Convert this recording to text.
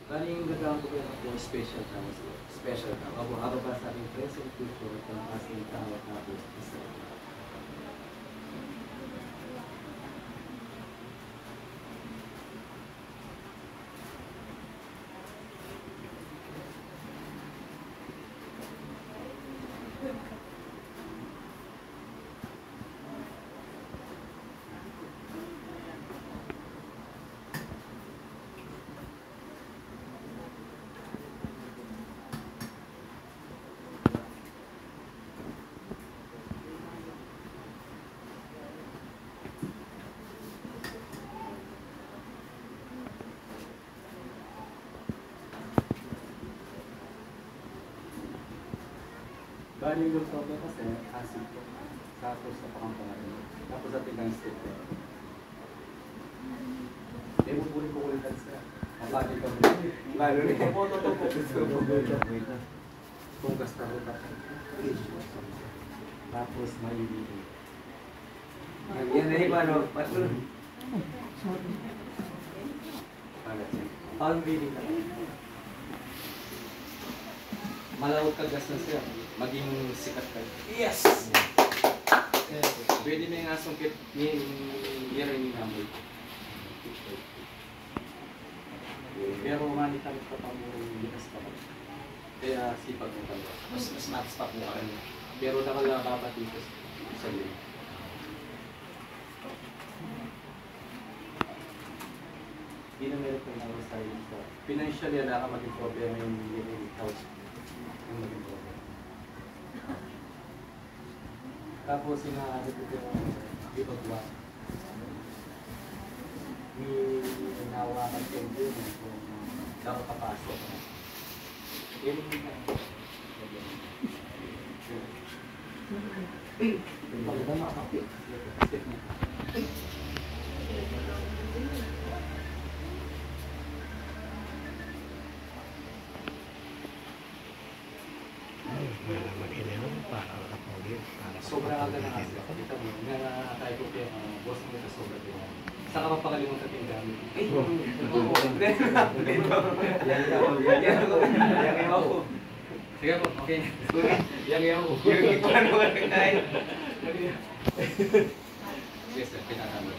Bali yung gagawin ko kayo po special tawag. Special tawag. Habang ba sa ating present future, kung asking tawag na po isa. Bali yung problem kasi acid po. Tapos sa pakampalan. Tapos sa tigang stick po. Eh, bubunin ko ulit sa mapati ka mo. Lalo rin. Kung gasta ko tapos maibigin. Yan na iba, no? Patulog. Ang biling ka. Malawag ka gas na siya. Maging sikat ka. Yes! Pwede na yung asong kit ni Yerin Namoy. Pero manitalit pa pa mo likas pa pa. Kaya sipag mo talaga. Mas matas pa po ka. Pero nakalababa dito sa liyo. Hindi na meron ko na sa iyo. Financially, wala ka maging problema yung house. Yung maging problema. Tapos sinabi ko yung ibagwa. May nawakan ko yun kung dapat papasok. Yun yung pagkita makakapit. Sobrang agad na kasi. Kita mo, nga tayo ko kaya boss mo sa sobrang din. Saka mapakalimutan yung gamit. Ay! Yan ako. Sige po, okay. Yan ako. Yung ito na naman tayo. Yes sir, pinakami.